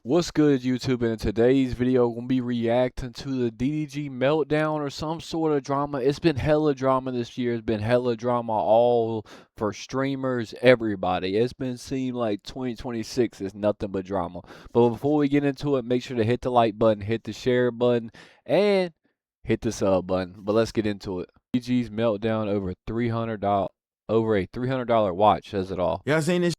What's good, YouTube? And in today's video, we're gonna be reacting to the DDG meltdown or some sort of drama. It's been hella drama this year. It's been hella drama all for streamers, everybody. It's been seen like 2026 is nothing but drama. But before we get into it, make sure to hit the like button, hit the share button, and hit the sub button. But let's get into it. DDG's meltdown over a $300 watch says it all. Y'all seen this?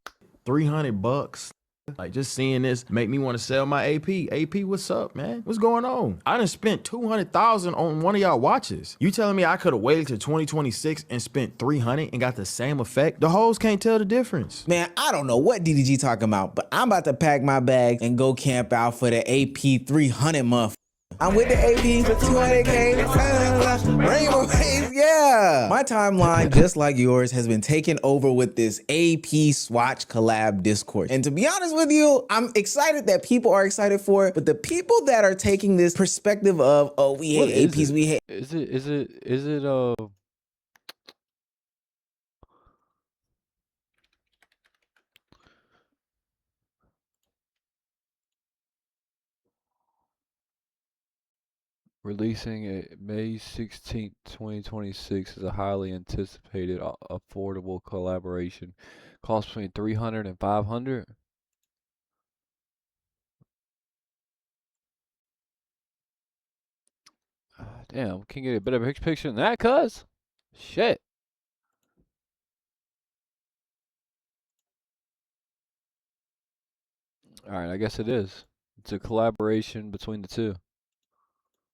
$300. Like, just seeing this make me want to sell my AP. AP, what's up, man? What's going on? I done spent $200,000 on one of y'all watches. You telling me I could have waited till 2026 and spent $300 and got the same effect? The hoes can't tell the difference. Man, I don't know what DDG talking about, but I'm about to pack my bag and go camp out for the AP 300 month. I'm with the AP for 200K, Rainbow Race, yeah. My timeline, just like yours, has been taken over with this AP Swatch collab discourse. And to be honest with you, I'm excited that people are excited for it, but the people that are taking this perspective of, oh, we hate APs, we hate. Is it releasing it May 16th, 2026 is a highly anticipated, affordable collaboration. Cost between $300 and $500. Damn, can't get a better picture than that, cuz. Shit. Alright, I guess it is. It's a collaboration between the two.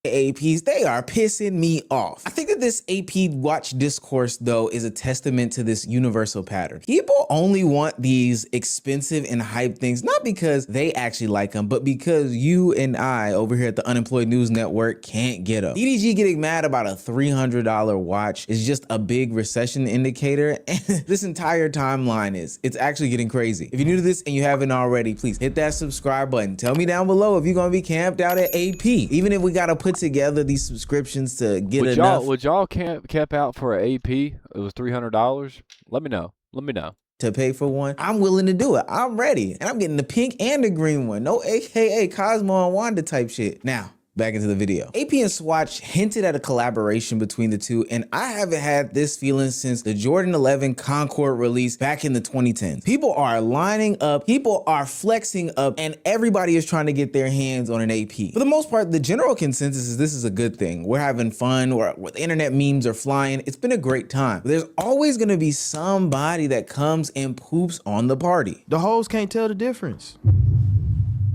APs, they are pissing me off. I think that this AP watch discourse, though, is a testament to this universal pattern. People only want these expensive and hype things, not because they actually like them, but because you and I over here at the Unemployed News Network can't get them. DDG getting mad about a $300 watch is just a big recession indicator, and this entire timeline is. It's actually getting crazy. If you're new to this and you haven't already, please hit that subscribe button. Tell me down below if you're gonna be camped out at AP. Even if we gotta put together these subscriptions to get enough. Would y'all camp out for an AP? It was $300. Let me know. Let me know. To pay for one, I'm willing to do it. I'm ready. And I'm getting the pink and the green one. No AKA Cosmo and Wanda type shit. Now, back into the video. AP and Swatch hinted at a collaboration between the two, and I haven't had this feeling since the Jordan 11 Concord release back in the 2010s. People are lining up, people are flexing up, and everybody is trying to get their hands on an AP. For the most part, the general consensus is this is a good thing. We're having fun, or the internet memes are flying. It's been a great time. But there's always gonna be somebody that comes and poops on the party. The hoes can't tell the difference.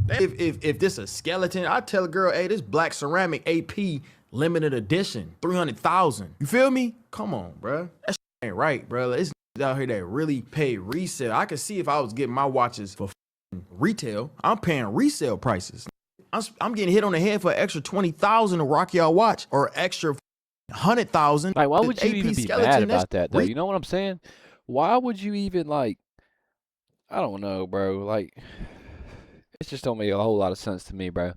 If this a skeleton, I tell a girl, hey, this black ceramic AP limited edition, 300,000. You feel me? Come on, bruh. That shit ain't right, bruh. It's out here that really pay resale. I could see if I was getting my watches for retail, I'm paying resale prices. I'm getting hit on the head for an extra 20,000 to rock y'all watch, or extra 100,000. Like, why would you even be mad about that, though? You know what I'm saying? Why would you even, like, I don't know, bro. Like, it just don't make a whole lot of sense to me, bro.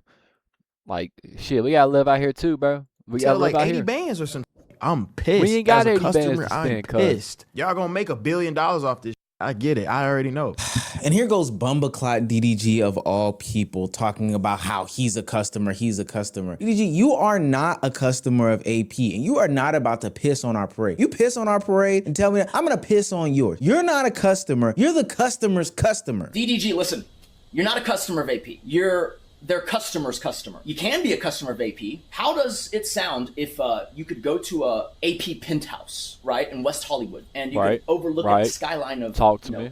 Like, shit, we gotta live out here too, bro. We gotta live like out 80 here. bands or something. I'm pissed. We ain't got As a 80 bands customer, to I'm spend, pissed. Y'all gonna make $1 billion off this. I get it. I already know. And here goes Bumbleclot DDG of all people talking about how he's a customer, he's a customer. DDG, you are not a customer of AP, and you are not about to piss on our parade. You piss on our parade and tell me I'm gonna piss on yours. You're not a customer, you're the customer's customer. DDG, listen, you're not a customer of AP. You're their customer's customer. You can be a customer of AP. How does it sound if you could go to a AP penthouse, right, in West Hollywood, and you could overlook at the skyline of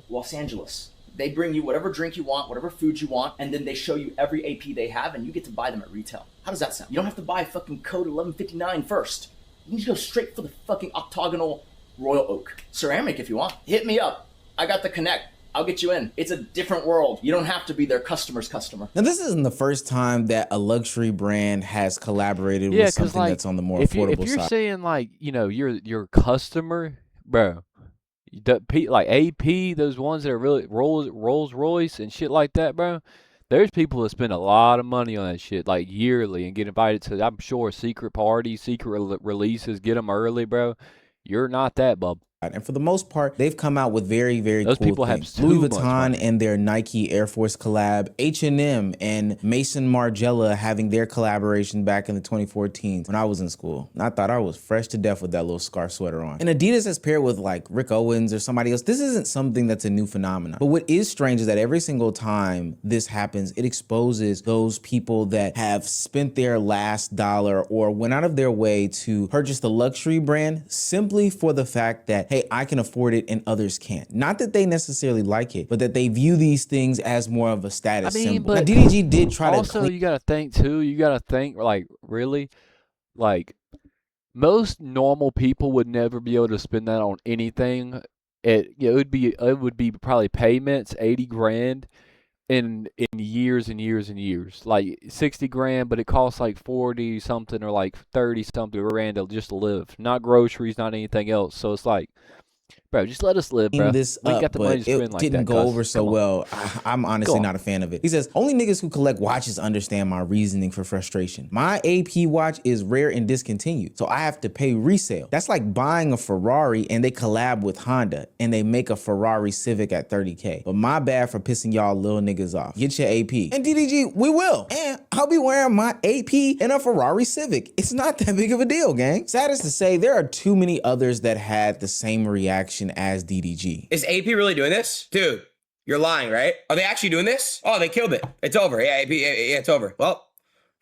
Los Angeles? They bring you whatever drink you want, whatever food you want, and then they show you every AP they have, and you get to buy them at retail. How does that sound? You don't have to buy fucking code 1159 first. You can just go straight for the fucking octagonal Royal Oak ceramic if you want. Hit me up. I got the connect. I'll get you in. It's a different world. You don't have to be their customer's customer. Now, this isn't the first time that a luxury brand has collaborated with something that's on the more affordable side. If you're saying, like, you know, your customer, bro, like AP, those ones that are really Rolls Royce and shit like that, bro, there's people that spend a lot of money on that shit, like, yearly, and get invited to, I'm sure, secret parties, secret releases, get them early, bro. You're not that, bub. And for the most part, they've come out with very, very Those cool people have things. too Louis much Vuitton money. and their Nike Air Force collab, H&M and Mason Margiela having their collaboration back in the 2014s when I was in school. And I thought I was fresh to death with that little scarf sweater on. And Adidas has paired with like Rick Owens or somebody else. This isn't something that's a new phenomenon. But what is strange is that every single time this happens, it exposes those people that have spent their last dollar or went out of their way to purchase the luxury brand simply for the fact that, hey, I can afford it and others can't. Not that they necessarily like it, but that they view these things as more of a status symbol. Now, DDG did try also, you gotta think too. You gotta think like really, like most normal people would never be able to spend that on anything. It would be probably payments, 80 grand in years and years and years. Like 60 grand, but it costs like 40 something or like 30 something grand to just live. Not groceries, not anything else. So it's like, bro, just let us live, bro. This we up, got the money but to spend it like didn't that, go cuz. over so Come on. well. I'm honestly not a fan of it. He says, only niggas who collect watches understand my reasoning for frustration. My AP watch is rare and discontinued, so I have to pay resale. That's like buying a Ferrari and they collab with Honda and they make a Ferrari Civic at 30K. But my bad for pissing y'all little niggas off. Get your AP. And DDG, we will. And I'll be wearing my AP in a Ferrari Civic. It's not that big of a deal, gang. Sad as to say, there are too many others that had the same reaction as DDG. Is AP really doing this? Dude, you're lying, right? Are they actually doing this? Oh, they killed it. It's over. Yeah, AP, yeah, it's over. Well,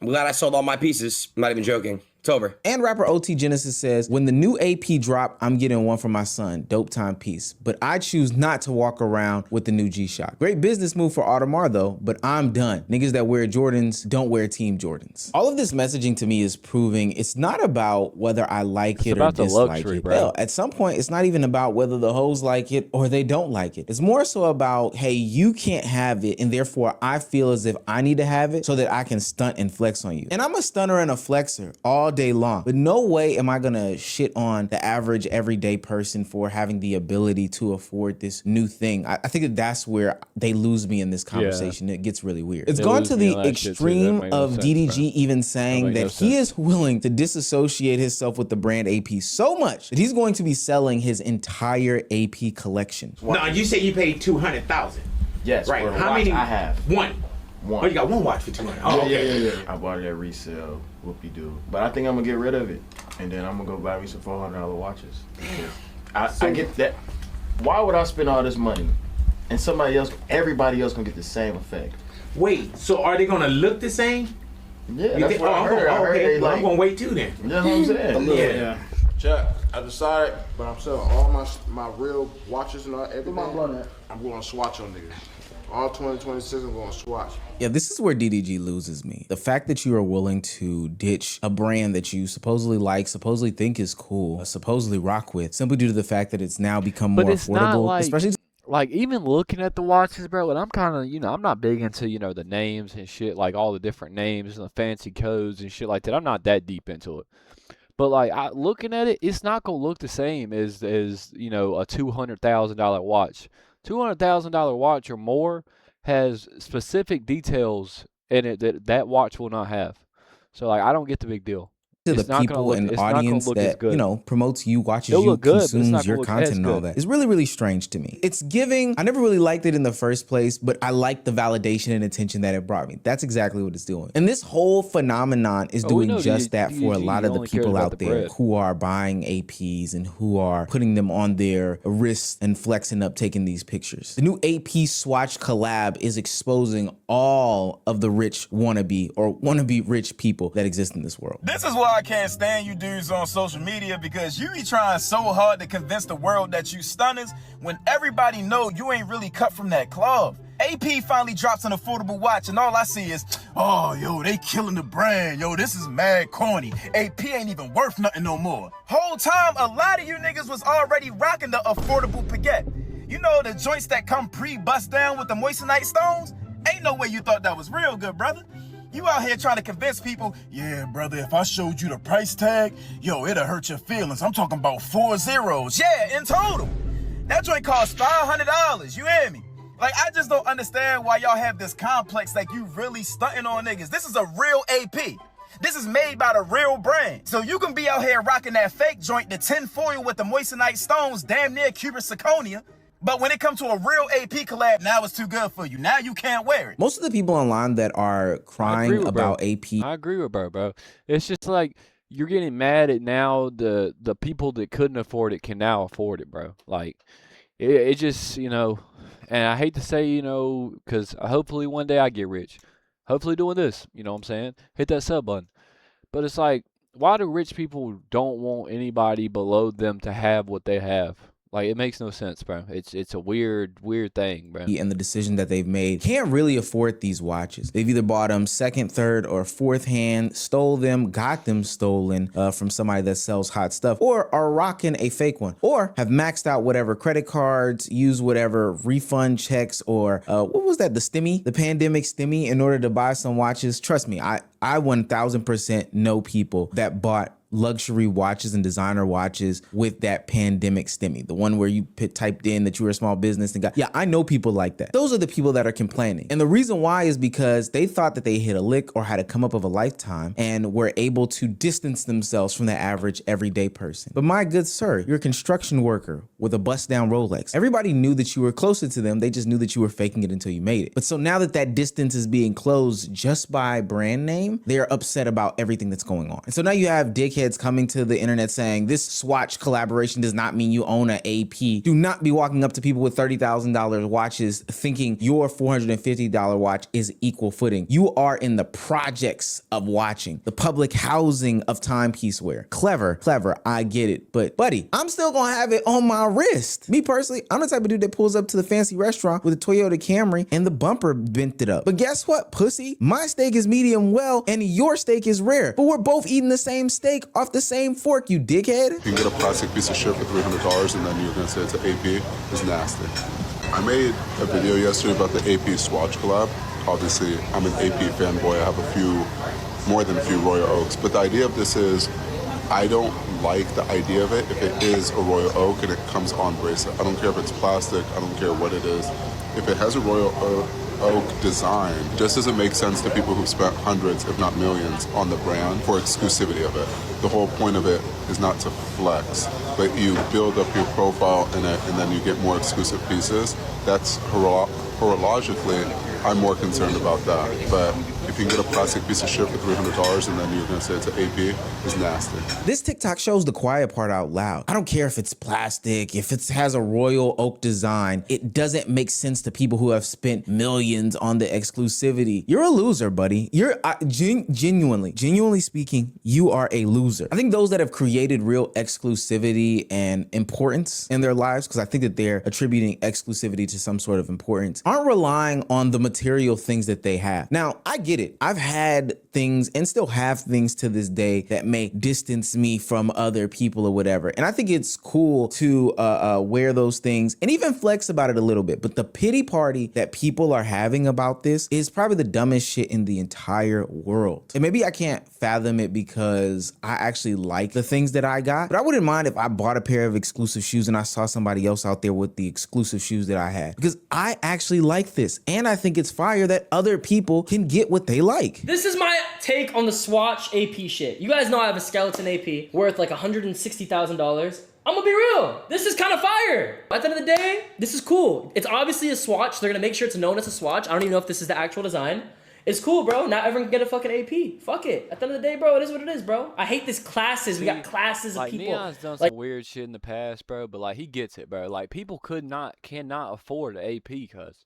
I'm glad I sold all my pieces. I'm not even joking. It's over. And rapper OT Genesis says, when the new AP drop, I'm getting one for my son. Dope time piece. But I choose not to walk around with the new G-Shock. Great business move for Audemars though, but I'm done. Niggas that wear Jordans don't wear Team Jordans. All of this messaging to me is proving it's not about whether I like it or dislike it. Bro. Hell, at some point, it's not even about whether the hoes like it or they don't like it. It's more so about, hey, you can't have it, and therefore I feel as if I need to have it so that I can stunt and flex on you. And I'm a stunner and a flexer all day long, but no way am I gonna shit on the average everyday person for having the ability to afford this new thing. I think that that's where they lose me in this conversation. It gets really weird. It's gone to the extreme of DDG even saying that he is willing to disassociate himself with the brand AP so much that he's going to be selling his entire AP collection. No, you say you paid 200,000. Yes, Right. for a How watch many? I have. One. One. Oh, you got one watch for 200. Oh, okay. Yeah. I bought it at resale, whoopie-doo. But I think I'm gonna get rid of it, and then I'm gonna go buy me some $400 watches. I get that. Why would I spend all this money, and everybody else gonna get the same effect? Wait, so are they gonna look the same? Yeah, You that's think, what I heard. I heard okay. they Well, like. I'm gonna wait too then. You know what I'm saying? Yeah. Check. I decided, but I'm selling all my real watches and all everything. I'm going Swatch on niggas. All 2026, I'm going Swatch. Yeah, this is where DDG loses me. The fact that you are willing to ditch a brand that you supposedly like, supposedly think is cool, supposedly rock with, simply due to the fact that it's now become more it's not affordable, like, especially like even looking at the watches, bro, and I'm kind of, I'm not big into, the names and shit, like all the different names and the fancy codes and shit like that. I'm not that deep into it. But like looking at it, it's not gonna look the same as a $200,000 watch. $200,000 watch or more has specific details in it that watch will not have. So like I don't get the big deal. to It's the not gonna people look- and it's not gonna audience look as that, good. promotes you, watches It'll you, look good, but it's not consumes gonna your look content as and all good. that. It's really, really strange to me. It's giving, I never really liked it in the first place, but I like the validation and attention that it brought me. That's exactly what it's doing. And this whole phenomenon is we doing know just that for a DDG lot of the only cares people about out the there bread. who are buying APs and who are putting them on their wrists and flexing up, taking these pictures. The new AP Swatch collab is exposing all of the rich wannabe rich people that exist in this world. This is why I can't stand you dudes on social media, because you be trying so hard to convince the world that you stunners when everybody know you ain't really cut from that cloth. AP finally drops an affordable watch and all I see is, oh, yo, they killing the brand. Yo, this is mad corny. AP ain't even worth nothing no more. Whole time, a lot of you niggas was already rocking the affordable baguette. You know, the joints that come pre-bust down with the moissanite stones? Ain't no way you thought that was real good, brother. You out here trying to convince people, yeah, brother, if I showed you the price tag, yo, it'll hurt your feelings. I'm talking about 4 zeros. Yeah, in total. That joint costs $500, you hear me? Like, I just don't understand why y'all have this complex like you really stunting on niggas. This is a real AP. This is made by the real brand. So you can be out here rocking that fake joint, the tinfoil with the moissanite stones, damn near cubic zirconia. But when it comes to a real AP collab, now it's too good for you. Now you can't wear it. Most of the people online that are crying about AP. I agree with bro. It's just like you're getting mad at now the people that couldn't afford it can now afford it, bro. Like it just, you know, and I hate to say, you know, because hopefully one day I get rich. Hopefully doing this, you know what I'm saying? Hit that sub button. But it's like, why do rich people don't want anybody below them to have what they have? Like, it makes no sense, bro. It's a weird thing, bro. And the decision that they've made can't really afford these watches. They've either bought them second, third, or fourth hand, stole them, got them stolen from somebody that sells hot stuff, or are rocking a fake one, or have maxed out whatever credit cards, used whatever refund checks, or what was that, the pandemic stimmy in order to buy some watches. Trust me, I 1000% know people that bought luxury watches and designer watches with that pandemic stimmy, the one where you typed in that you were a small business and got, yeah, I know people like that. Those are the people that are complaining. And the reason why is because they thought that they hit a lick or had a come up of a lifetime and were able to distance themselves from the average everyday person. But my good sir, you're a construction worker with a bust down Rolex. Everybody knew that you were closer to them. They just knew that you were faking it until you made it. But so now that that distance is being closed just by brand name, they're upset about everything that's going on. And so now you have dickheads coming to the internet saying this Swatch collaboration does not mean you own an AP. Do not be walking up to people with $30,000 watches thinking your $450 watch is equal footing. You are in the projects of watching, the public housing of timepiece wear. Clever, I get it. But buddy, I'm still gonna have it on my wrist. Me personally, I'm the type of dude that pulls up to the fancy restaurant with a Toyota Camry and the bumper bent it up. But guess what, pussy? My steak is medium well and your steak is rare, but we're both eating the same steak off the same fork, you dickhead. You can get a plastic piece of shit for $300 and then you're gonna say it's an AP. It's nasty. I made a video yesterday about the AP Swatch collab. Obviously, I'm an AP fanboy. I have more than a few Royal Oaks. But the idea of this is, I don't like the idea of it if it is a Royal Oak and it comes on bracelet. I don't care if it's plastic, I don't care what it is. If it has a Royal Oak design, it just doesn't make sense to people who've spent hundreds, if not millions, on the brand for exclusivity of it. The whole point of it is not to flex, but you build up your profile in it and then you get more exclusive pieces. That's horologically, I'm more concerned about that. But if you can get a plastic piece of shit for $300 and then you're gonna say it's an AP, it's nasty. This TikTok shows the quiet part out loud. I don't care if it's plastic, if it has a Royal Oak design, it doesn't make sense to people who have spent millions on the exclusivity. You're a loser, buddy. You're genuinely speaking, you are a loser. I think those that have created real exclusivity and importance in their lives, because I think that they're attributing exclusivity to some sort of importance, aren't relying on the material things that they have. Now, I get it. I've had things and still have things to this day that may distance me from other people or whatever. And I think it's cool to wear those things and even flex about it a little bit. But the pity party that people are having about this is probably the dumbest shit in the entire world. And maybe I can't fathom it because I actually like the things that I got, but I wouldn't mind if I bought a pair of exclusive shoes and I saw somebody else out there with the exclusive shoes that I had, because I actually like this. And I think it's fire that other people can get what they like. This is my take on the Swatch AP shit. You guys know I have a skeleton AP worth like $160,000. I'm gonna be real. This is kind of fire. At the end of the day, this is cool. It's obviously a Swatch. They're gonna make sure it's known as a Swatch. I don't even know if this is the actual design. It's cool, bro. Not everyone can get a fucking AP. Fuck it. At the end of the day, bro, it is what it is, bro. I hate this classes. We got classes of like, people. Neon's done some weird shit in the past, bro, but like he gets it, bro. Like people cannot afford an AP, cuz.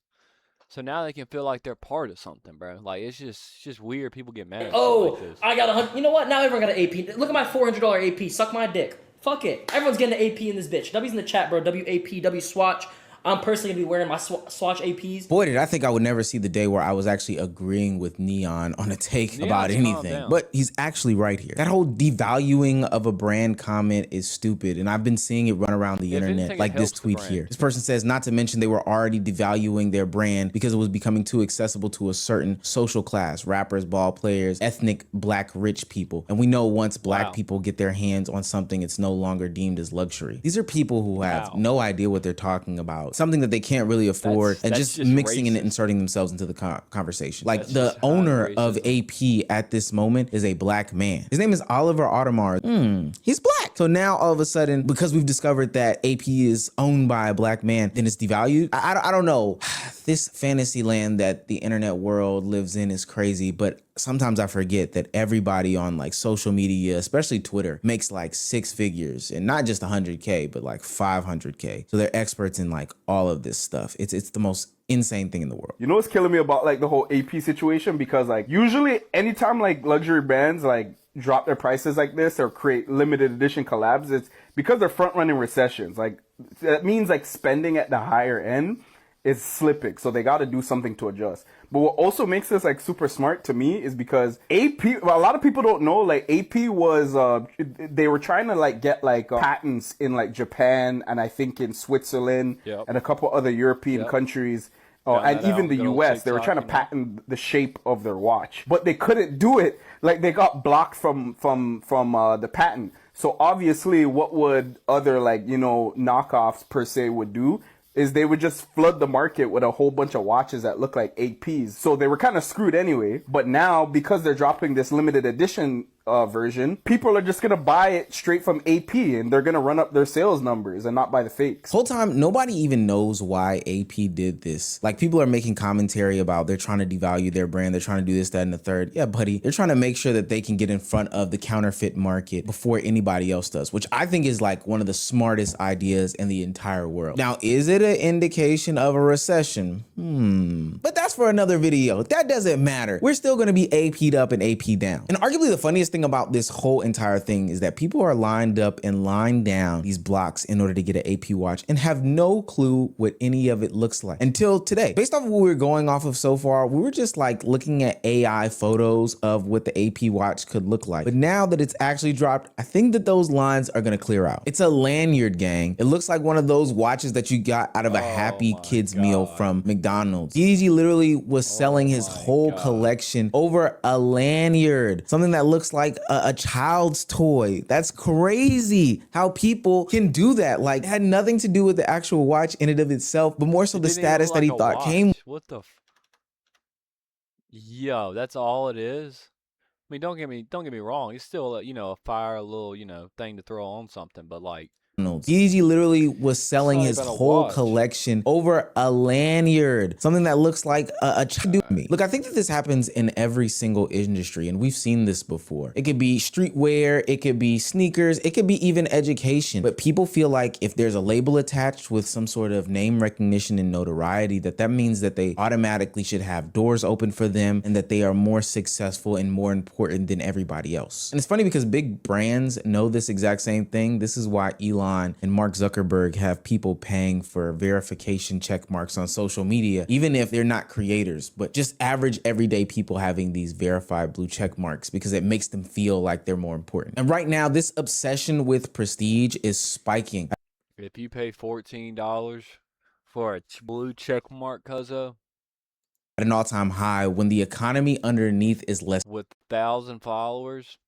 So now they can feel like they're part of something, bro. Like it's just weird. People get mad at shit like this. I got you know what? Now everyone got an AP. Look at my $400 AP. Suck my dick. Fuck it. Everyone's getting an AP in this bitch. W's in the chat, bro. WAP, W Swatch. I'm personally gonna be wearing my Swatch APs. Boy, did I think I would never see the day where I was actually agreeing with Neon on a take about anything. But he's actually right here. That whole devaluing of a brand comment is stupid, and I've been seeing it run around the internet, like this tweet here. This person says, not to mention they were already devaluing their brand because it was becoming too accessible to a certain social class, rappers, ball players, ethnic black rich people. And we know once black people get their hands on something, it's no longer deemed as luxury. These are people who have no idea what they're talking about. about something that they can't really afford and that's just mixing and racist. inserting themselves into the conversation. Like That's the just high owner of racism. AP at this moment is a black man. His name is Oliver Audemars. He's black. So now all of a sudden, because we've discovered that AP is owned by a black man, then it's devalued. I don't know. This fantasy land that the internet world lives in is crazy, but sometimes I forget that everybody on like social media, especially Twitter, makes like 6 figures, and not just 100K, but like 500K. So they're experts in like all of this stuff. It's the most insane thing in the world. You know what's killing me about like the whole AP situation? Because like usually anytime like luxury brands like drop their prices like this or create limited edition collabs, it's because they're front running recessions. Like that means like spending at the higher end is slipping, so they got to do something to adjust. But what also makes this like super smart to me is because AP, well, a lot of people don't know, like AP was, they were trying to like get like patents in like Japan and I think in Switzerland and a couple other European countries. And even the US, they were trying to patent the shape of their watch, but they couldn't do it. Like they got blocked from the patent. So obviously what would other like, you know, knockoffs per se would do is they would just flood the market with a whole bunch of watches that look like APs. So they were kind of screwed anyway. But now, because they're dropping this limited edition version, people are just going to buy it straight from AP and they're going to run up their sales numbers and not buy the fakes. Whole time, nobody even knows why AP did this. Like people are making commentary about they're trying to devalue their brand. They're trying to do this, that, and the third. Yeah, buddy, they're trying to make sure that they can get in front of the counterfeit market before anybody else does, which I think is like one of the smartest ideas in the entire world. Now, is it an indication of a recession? But that's for another video. That doesn't matter. We're still going to be AP'd up and AP down. And arguably the funniest thing about this whole entire thing is that people are lined up and lined down these blocks in order to get an AP watch and have no clue what any of it looks like until today. Based off of what we were going off of so far, we were just like looking at AI photos of what the AP watch could look like. But now that it's actually dropped, I think that those lines are going to clear out. It's a lanyard, gang. It looks like one of those watches that you got out of a Happy Kids meal from McDonald's. DDG literally was selling his whole collection over a lanyard, something that looks like a child's toy. That's crazy how people can do that. Like, it had nothing to do with the actual watch in and of itself, but more so the status that he thought came. What the? Yo, that's all it is. I mean, don't get me wrong. It's still a, you know, a fire little, you know, thing to throw on something, but like. DDG literally was selling his whole collection over a lanyard, something that looks like a child. Look, I think that this happens in every single industry, and we've seen this before. It could be streetwear, it could be sneakers, it could be even education. But people feel like if there's a label attached with some sort of name recognition and notoriety, that means that they automatically should have doors open for them and that they are more successful and more important than everybody else. And it's funny because big brands know this exact same thing. This is why Elon and Mark Zuckerberg have people paying for verification check marks on social media, even if they're not creators, but just average everyday people having these verified blue check marks because it makes them feel like they're more important. And right now, this obsession with prestige is spiking. If you pay $14 for a blue check mark, cuzzo, at an all-time high when the economy underneath is less with 1,000 followers.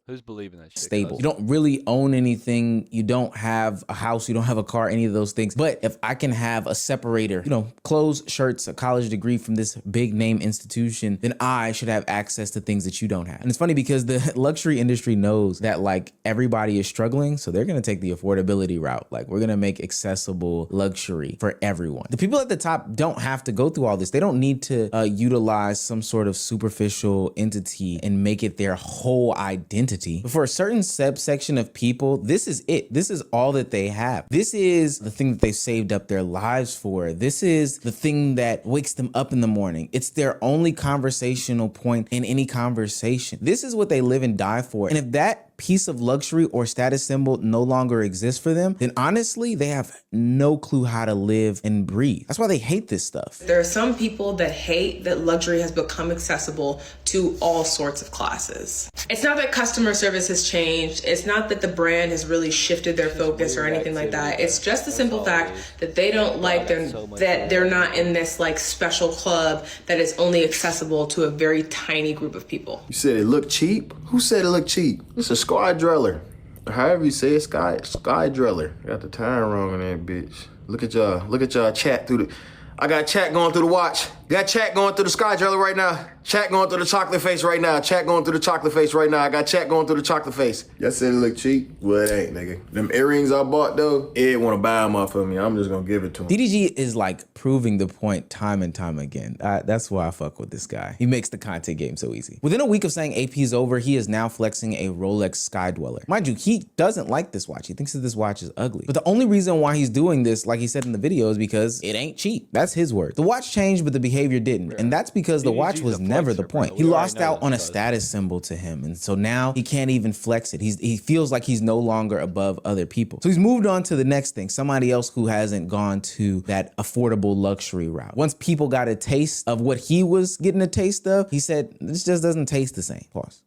Who's believing that shit? Stable. You don't really own anything. You don't have a house. You don't have a car, any of those things. But if I can have a separator, you know, clothes, shirts, a college degree from this big name institution, then I should have access to things that you don't have. And it's funny because the luxury industry knows that like everybody is struggling. So they're going to take the affordability route. Like we're going to make accessible luxury for everyone. The people at the top don't have to go through all this. They don't need to utilize some sort of superficial entity and make it their whole identity. But for a certain subsection of people, this is it. This is all that they have. This is the thing that they've saved up their lives for. This is the thing that wakes them up in the morning. It's their only conversational point in any conversation. This is what they live and die for. And if that piece of luxury or status symbol no longer exists for them, then honestly, they have no clue how to live and breathe. That's why they hate this stuff. There are some people that hate that luxury has become accessible to all sorts of classes. It's not that customer service has changed. It's not that the brand has really shifted their focus or anything like that. It's just the simple fact that they don't like that they're not in this like special club that is only accessible to a very tiny group of people. You said it looked cheap? Who said it looked cheap? It's a sky driller. However you say it, sky driller. Got the time wrong on that bitch. Look at y'all chat through the. I got chat going through the watch. Got chat going through the sky driller right now. Chat going through the chocolate face right now. Chat going through the chocolate face right now. I got chat going through the chocolate face. Y'all said it look cheap? Well, it ain't, nigga. Them earrings I bought though, Ed wanna buy them off of me. I'm just gonna give it to him. DDG is like proving the point time and time again. That's why I fuck with this guy. He makes the content game so easy. Within a week of saying AP is over, he is now flexing a Rolex Sky Dweller. Mind you, he doesn't like this watch. He thinks that this watch is ugly. But the only reason why he's doing this, like he said in the video, is because it ain't cheap. That's his word. The watch changed, but the behavior didn't. And that's because the watch was never the point. He lost out on a status symbol to him. And so now he can't even flex it. He feels like he's no longer above other people. So he's moved on to the next thing. Somebody else who hasn't gone to that affordable luxury route. Once people got a taste of what he was getting a taste of, he said, this just doesn't taste the same. Pause.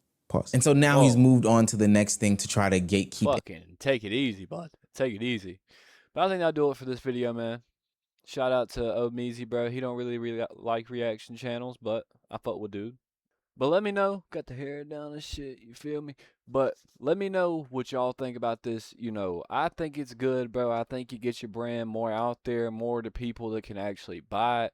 And so now he's moved on to the next thing to try to gatekeep it. Fucking take it easy, bud. Take it easy. But I think that'll do it for this video, man. Shout out to Omeezy, bro. He don't really like reaction channels, but I fuck with dude. But let me know. Got the hair down and shit, you feel me? But let me know what y'all think about this. You know, I think it's good, bro. I think you get your brand more out there, more to people that can actually buy it.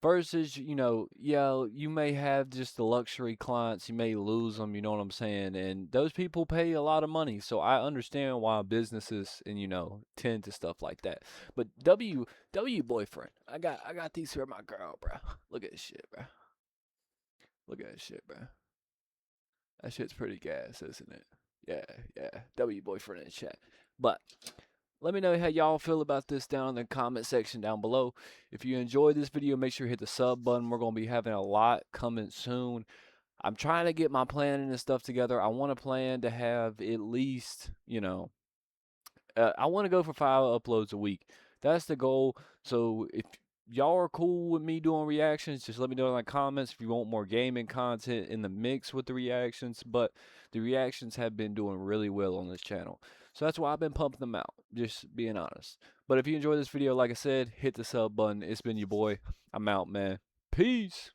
Versus, you know, yeah, you may have just the luxury clients, you may lose them, you know what I'm saying? And those people pay a lot of money, so I understand why businesses and, you know, tend to stuff like that. But W boyfriend, I got these for my girl, bro. Look at this shit, bro. Look at that shit, bro. That shit's pretty gas, isn't it? Yeah. W boyfriend in the chat. But let me know how y'all feel about this down in the comment section down below. If you enjoyed this video, make sure you hit the sub button. We're going to be having a lot coming soon. I'm trying to get my planning and stuff together. I want to plan to have at least, you know, I want to go for 5 uploads a week. That's the goal. So if y'all are cool with me doing reactions, just let me know in the comments if you want more gaming content in the mix with the reactions. But the reactions have been doing really well on this channel, so that's why I've been pumping them out, just being honest. But if you enjoyed this video, like I said, hit the sub button. It's been your boy. I'm out, man. Peace.